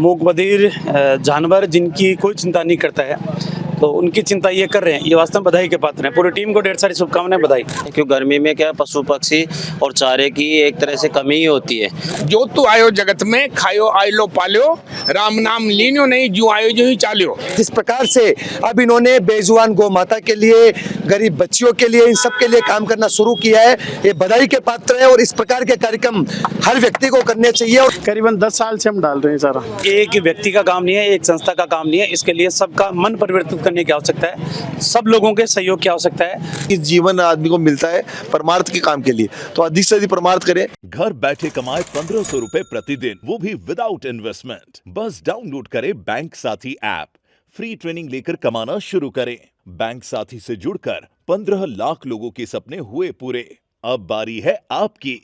मूक बधिर जानवर जिनकी कोई चिंता नहीं करता है, तो उनकी चिंता ये कर रहे हैं, ये वास्तव में बधाई के पात्र हैं। पूरी टीम को ढेर सारी शुभकामनाएं, बधाई। क्यों गर्मी में क्या पशु पक्षी और चारे की एक तरह से कमी ही होती है। जो तू आयो जगत में खायो आयलो पाल्यो, राम नाम लीन्यो नहीं जो आयो जो ही चाल्यो। जिस प्रकार से अब इन्होंने बेजुबान गौ माता के लिए, गरीब बच्चियों के लिए, इन सब के लिए काम करना शुरू किया है, ये बधाई के पात्र है। और इस प्रकार के कार्यक्रम हर व्यक्ति को करने चाहिए। और करीबन 10 साल से हम डाल रहे हैं सारा। एक व्यक्ति का काम नहीं है, एक संस्था का काम नहीं है, इसके लिए सबका मन परिवर्तित करने की आवश्यकता है, सब लोगों के सहयोग की आवश्यकता है। इस जीवन आदमी को मिलता है परमार्थ के काम के लिए, तो अधिक से अधिक परमार्थ करें। घर बैठे कमाए 1500 रुपए प्रतिदिन, वो भी विदाउट इन्वेस्टमेंट। बस डाउनलोड करें बैंक साथी ऐप, फ्री ट्रेनिंग लेकर कमाना शुरू करें। बैंक साथी से जुड़कर 15 लाख लोगों के सपने हुए पूरे। अब बारी है आपकी।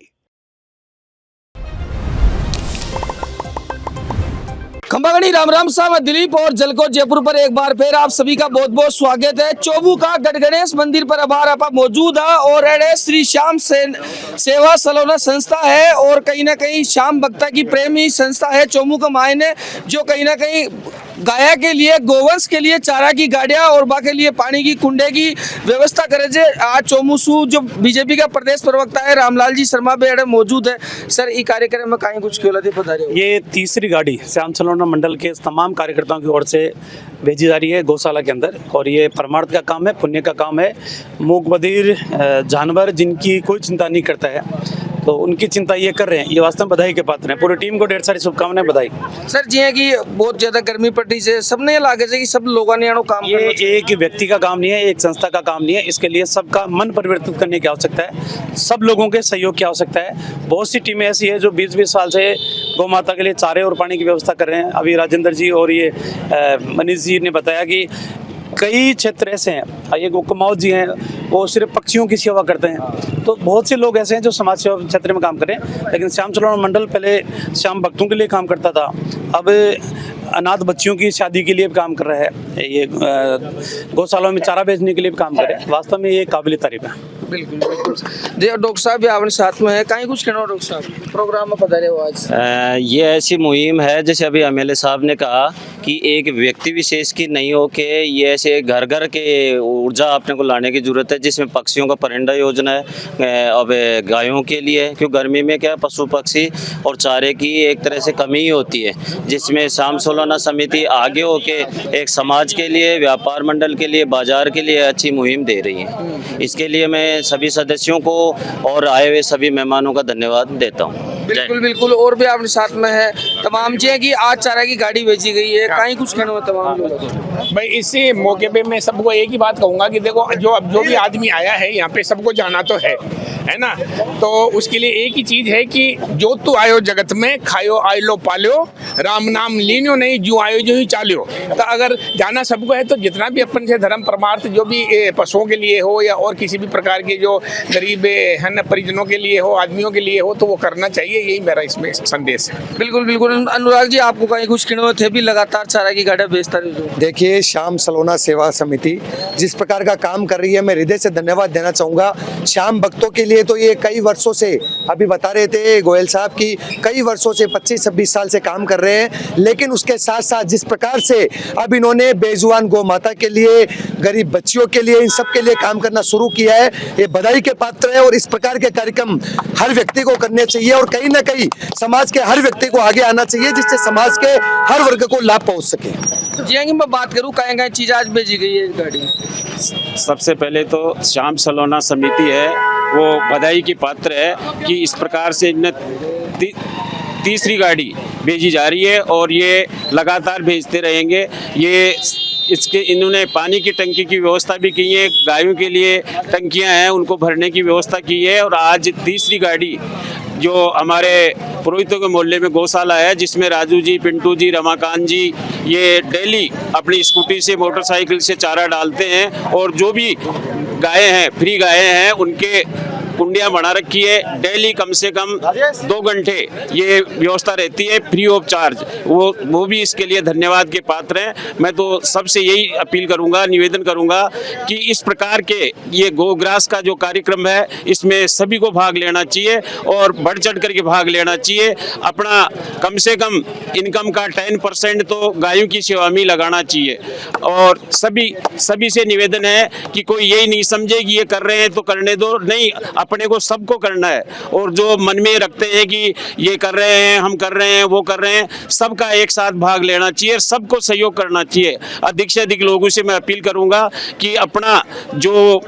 खंबागणी राम राम साहब, मैं दिलीप और जलको जयपुर पर एक बार फिर आप सभी का बहुत बहुत स्वागत है। चोबू का गणगणेश मंदिर पर अबार आप मौजूद है और एडे श्री श्याम सेवा सलोना संस्था है और कहीं ना कहीं श्याम भक्ता की प्रेमी संस्था है चोमू का मायने, जो कहीं ना कहीं गाया के लिए, गोवंश के लिए चारा की गाड़ियां और बाकी लिए पानी की कुंडे की व्यवस्था करे जे। आज चोमूसू जो बीजेपी का प्रदेश प्रवक्ता है रामलाल जी शर्मा बेड़े मौजूद है। सर, ये कार्यक्रम में कहीं कुछ क्यों बता रहे हो? ये तीसरी गाड़ी श्याम सलोना मंडल के तमाम कार्यकर्ताओं की ओर से भेजी जा रही है गौशाला के अंदर, और ये परमार्थ का काम है, पुण्य का काम है। मूक बधिर जानवर जिनकी कोई चिंता नहीं करता है, तो उनकी चिंता ये कर रहे हैं, ये वास्तव में बधाई के पात्र हैं। पूरी टीम को ढेर सारी शुभकामनाएं, बधाई। सर जी है कि बहुत ज्यादा गर्मी पड़ती है, सबने लागे से कि सब लोगों ने काम, ये एक व्यक्ति का काम नहीं है, एक संस्था का काम नहीं है, इसके लिए सबका मन परिवर्तित करने की आवश्यकता है, सब लोगों के सहयोग की आवश्यकता है। बहुत सी टीमें ऐसी है जो 20-20 साल से गौ माता के लिए चारे और पानी की व्यवस्था कर रहे हैं। अभी राजेंद्र जी और ये मनीष जी ने बताया कि कई क्षेत्र ऐसे हैं, ये कुमाऊं जी हैं, वो सिर्फ पक्षियों की सेवा करते हैं। तो बहुत से लोग ऐसे हैं जो समाज सेवा क्षेत्र में काम करें। लेकिन श्याम सलोना मंडल पहले श्याम भक्तों के लिए काम करता था, अब अनाथ बच्चियों की शादी के लिए भी काम कर रहा है, ये गौशालाओं में चारा बेचने के लिए भी काम कर रहे हैं। वास्तव में ये काबिल तारीफ है। बिल्कुल बिल्कुल। डॉक्टर साहब भी आपने साथ में है, कहीं कुछ कहना डॉक्टर साहब प्रोग्राम में पता रहे हो आज? ये ऐसी मुहिम है, जैसे अभी एमएलए साहब ने कहा कि एक व्यक्ति विशेष की नहीं हो के ये ऐसे घर घर के ऊर्जा अपने को लाने की जरूरत है, जिसमें पक्षियों का परिंदा योजना है, अब गायों के लिए, क्यों गर्मी में क्या पशु पक्षी और चारे की एक तरह से कमी ही होती है, जिसमें श्याम सलोना समिति आगे होके एक समाज के लिए, व्यापार मंडल के लिए, बाजार के लिए अच्छी मुहिम दे रही है। इसके लिए मैं सभी सदस्यों को और आए हुए सभी मेहमानों का धन्यवाद देता हूँ। बिल्कुल बिल्कुल। और भी आपने साथ में है तमाम जी है कि आज चारा की गाड़ी भेजी गई है, कहीं कुछ कहना हो तमाम लोग? भाई, इसी मौके पे मैं सबको एक ही बात कहूँगा कि देखो, जो भी आदमी आया है यहाँ पे, सबको जाना तो है ना, तो उसके लिए एक ही चीज है कि जो तू आयो जगत में खायो आयलो पाल्यो, राम नाम लीन्यो नहीं जो आयो जो ही चाल्यो। तो अगर जाना सबको है, तो जितना भी अपन से धर्म परमार्थ जो भी पशुओं के लिए हो या और किसी भी प्रकार के जो गरीब है न परिजनों के लिए हो, आदमियों के लिए हो, तो वो करना चाहिए। यही मेरा इसमें संदेश है। बिल्कुल बिल्कुल। अनुराग जी, आपको कहीं कुछ कहना थे भी लगातार चारा की गाड़ियाँ भेजता रहे? देखिए, श्याम सलोना सेवा समिति जिस प्रकार का काम कर रही है, मैं हृदय से धन्यवाद देना चाहूँगा। श्याम भक्तों के लिए तो ये कई वर्षों से, अभी बता रहे थे गोयल साहब की, कई वर्षों से 25-26 साल से काम कर रहे हैं। लेकिन उसके साथ साथ जिस प्रकार से अब इन्होंने बेजुबान गौ माता के लिए, गरीब बच्चियों के लिए, इन सब के लिए काम करना शुरू किया है, ये बधाई के पात्र है। और इस प्रकार के कार्यक्रम हर व्यक्ति को करने चाहिए और कहीं ना कहीं समाज के हर व्यक्ति को आगे आना चाहिए, जिससे समाज के हर वर्ग को लाभ पहुंच सके। जी, मैं बात करूँ कहीं चीज आज भेजी गई है गाड़ी? सबसे पहले तो श्याम सलोना समिति है, वो बधाई की पात्र है कि इस प्रकार से तीसरी गाड़ी भेजी जा रही है और ये लगातार भेजते रहेंगे। ये इसके इन्होंने पानी की टंकी की व्यवस्था भी की है, गायों के लिए टंकियां हैं उनको भरने की व्यवस्था की है। और आज तीसरी गाड़ी जो हमारे पुरोहितों के मोहल्ले में गौशाला है, जिसमें राजू जी, पिंटू जी, रमाकांत जी ये डेली अपनी स्कूटी से, मोटरसाइकिल से चारा डालते हैं और जो भी गायें हैं, फ्री गायें हैं, उनके कुंडियां बना रखी है, डेली कम से कम 2 घंटे ये व्यवस्था रहती है फ्री ऑफ चार्ज। वो भी इसके लिए धन्यवाद के पात्र हैं। मैं तो सबसे यही अपील करूंगा, निवेदन करूंगा कि इस प्रकार के ये गोग्रास का जो कार्यक्रम है इसमें सभी को भाग लेना चाहिए और बढ़ चढ़ करके भाग लेना चाहिए। अपना कम से कम इनकम का 10% तो गायों की सेवा में लगाना चाहिए। और सभी से निवेदन है कि कोई यही नहीं समझे कि ये कर रहे हैं तो करने दो, नहीं, अपने को सबको करना है। और जो मन में रखते हैं कि ये कर रहे हैं, हम कर रहे हैं, वो कर रहे हैं, सबका एक साथ भाग लेना चाहिए, सबको सहयोग करना चाहिए। अधिक से अधिक लोगों से मैं अपील करूंगा कि अपना जो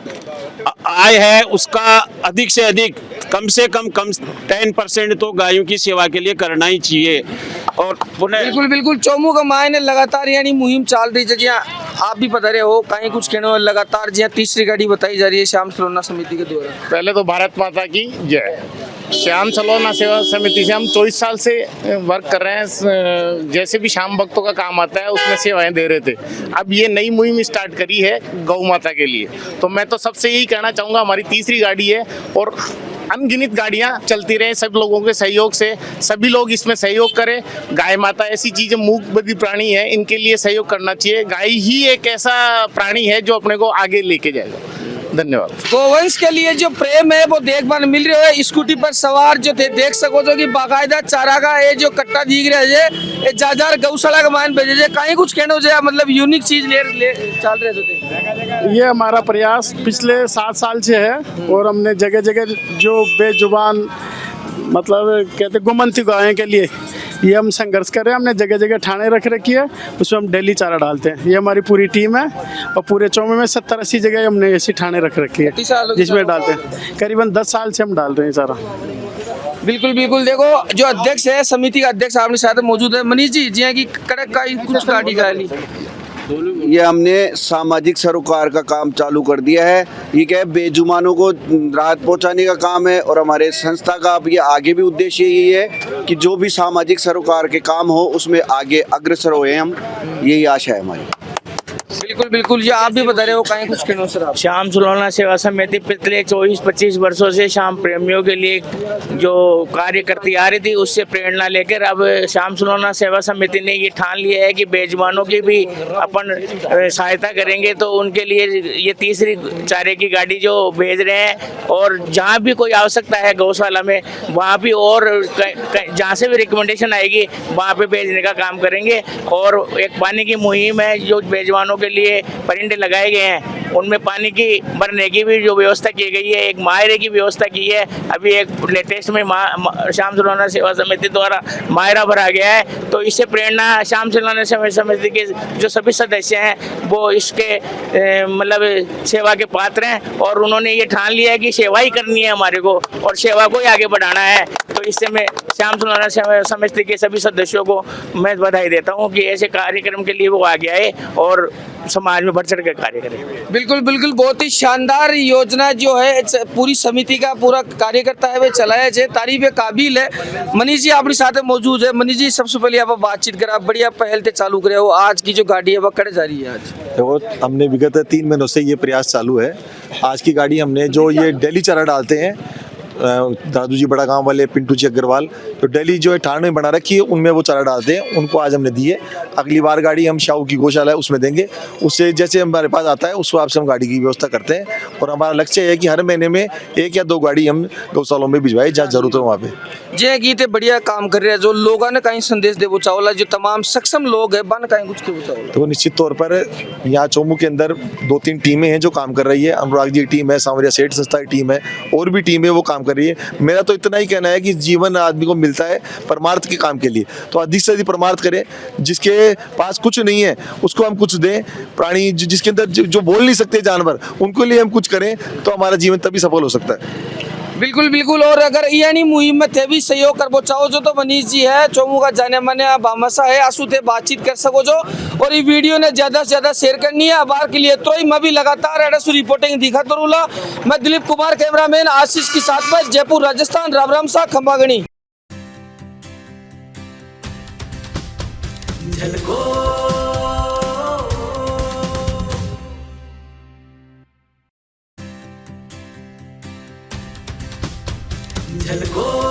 आय है उसका अधिक से अधिक कम से कम 10% तो गायों की सेवा के लिए करना ही चाहिए। और बिल्कुल बिल्कुल चौमू का मायने लगातार यानी मुहिम चल रही है, जियां आप भी बता रहे हो, कहीं कुछ कहने लगातार जियां तीसरी गाड़ी बताई जा रही है श्याम सलोना समिति के द्वारा। पहले तो भारत माता की जय। श्याम सलोना सेवा समिति से हम 24 साल से वर्क कर रहे हैं। जैसे भी शाम भक्तों का काम आता है उसमें सेवाएं दे रहे थे। अब ये नई मुहिम स्टार्ट करी है गौ माता के लिए, तो मैं तो सबसे यही कहना चाहूँगा, हमारी तीसरी गाड़ी है और अनगिनत गाड़ियाँ चलती रहे सब लोगों के सहयोग से। सभी लोग इसमें सहयोग करें। गाय माता ऐसी चीज़ है, मूक बधिर प्राणी है, इनके लिए सहयोग करना चाहिए। गाय ही एक ऐसा प्राणी है जो अपने को आगे लेके जाएगा। धन्यवाद। गोवंश के लिए जो प्रेम है वो देखभाल मिल रही है। स्कूटी पर सवार जो थे देख सको जो कि बाकायदा चारा का ये जो कट्टा दिख रहा है ये जार गौशाला का मान भेजे कहीं कुछ कहना हो जाए, मतलब यूनिक चीज ले चल रहे थे। ये हमारा प्रयास पिछले 7 साल से है और हमने जगह जगह जो बेजुबान मतलब कहते गुमंती गायों के लिए ये हम संघर्ष कर रहे हैं। हमने जगह जगह ठाणे रख रखी है, उसमें हम डेली चारा डालते हैं। ये हमारी पूरी टीम है और पूरे चौमे में 70-80 जगह हमने ऐसी ठाणे रख रखी है जिसमें डालते हैं। करीबन 10 साल से हम डाल रहे हैं चारा। बिल्कुल बिल्कुल। देखो जो अध्यक्ष है समिति का अध्यक्ष आपने साथ मौजूद है मनीष जी, जी की कड़क का कुछ गाड़ी करा ली। ये हमने सामाजिक सरोकार का काम चालू कर दिया है। ये क्या है, बेजुबानों को राहत पहुंचाने का काम है और हमारे संस्था का अब ये आगे भी उद्देश्य यही है कि जो भी सामाजिक सरोकार के काम हो उसमें आगे अग्रसर होए हम, यही आशा है हमारी। बिल्कुल बिल्कुल। जी आप भी बता रहे हो कहीं कुछ कहना सर आप। श्याम सलोना सेवा समिति पिछले 24-25 वर्षों से शाम प्रेमियों के लिए जो कार्य करती आ रही थी उससे प्रेरणा लेकर अब श्याम सलोना सेवा समिति ने ये ठान लिया है कि बेजुबानों की भी अपन सहायता करेंगे। तो उनके लिए ये तीसरी चारे की गाड़ी जो भेज रहे हैं और जहाँ भी कोई आवश्यकता है गौशाला में वहाँ भी और जहाँ से भी रिकमेंडेशन आएगी वहाँ पे भेजने का काम करेंगे। और एक पानी की मुहिम है जो बेजुबानों के लिए परिंदे लगाए गए हैं, उनमें पानी की भरने की भी जो व्यवस्था की गई है, एक मायरे की व्यवस्था की है। अभी एक लेटेस्ट में श्याम सलोना सेवा समिति द्वारा मायरा भरा गया है। तो इससे प्रेरणा श्याम सलोना सेवा समिति के जो सभी सदस्य हैं वो इसके मतलब सेवा के पात्र हैं और उन्होंने ये ठान लिया है कि सेवा ही करनी है हमारे को और सेवा को ही आगे बढ़ाना है। तो इससे मैं श्याम सलोना सेवा समिति के सभी सदस्यों को मैं बधाई देता हूँ कि ऐसे कार्यक्रम के लिए वो आगे आए और समाज में बढ़ चढ़ कर कार्य करें। बिल्कुल बिल्कुल। बहुत ही शानदार योजना जो है पूरी समिति का पूरा कार्यकर्ता है वे चलाया जाए, तारीफ काबिल है। मनीष जी आपके साथ मौजूद है। मनीष जी सबसे पहले आप बातचीत करा, बढ़िया पहल से चालू करे हो। आज की जो गाड़ी है वह कड़े जा रही है। आज देखो हमने विगत 3 महीनों से ये प्रयास चालू है। आज की गाड़ी हमने जो ये डेली चारा डालते हैं दादू जी बड़ा गांव वाले पिंटू जी अग्रवाल, तो डेली जो है ठाणे में बना रखी है उनमें वो चारा डालते हैं, उनको आज हमने दी है। अगली बार गाड़ी हम शाहू की गौशाला है उसमें देंगे, उससे जैसे हमारे पास आता है उस हिसाब से हम गाड़ी की व्यवस्था करते हैं। और हमारा लक्ष्य है कि हर महीने में 1 या 2 गाड़ी हम गौशालों में भिजवाए जहाँ जरूरत है वहाँ पे। जे गीते बढ़िया काम कर रहे हैं जो लोगों ने कहीं संदेश दे वो चावला जो तमाम सक्षम लोग है बन कहीं कुछ के वो चावला। तो निश्चित तौर पर यहाँ चोमू के अंदर 2-3 टीमें हैं जो काम कर रही है। अनुराग जी की टीम है, सांवरिया सेठ संस्था की टीम है और भी टीम है वो काम कर रही है। मेरा तो इतना ही कहना है कि जीवन आदमी को मिलता है परमार्थ के काम के लिए, तो अधिक से अधिक परमार्थ करें। जिसके पास कुछ नहीं है उसको हम कुछ दें। प्राणी जिसके अंदर जो बोल नहीं सकते जानवर, उनके लिए हम कुछ करें तो हमारा जीवन तभी सफल हो सकता है। बिल्कुल बिल्कुल। और अगर यानी मुहिम में थे भी सहयोग कर वो चाहो जो तो मनीष जी है चोमू का जाने माने भामाशा है आंसू थे बातचीत कर सको जो। और ये वीडियो ने ज्यादा से ज्यादा शेयर करनी है बार के लिए। तो मैं भी लगातार एडसू रिपोर्टिंग दिखा तो रूला। मैं दिलीप कुमार कैमरामैन आशीष के साथ में जयपुर राजस्थान। राम राम सा खंबागणी। झलको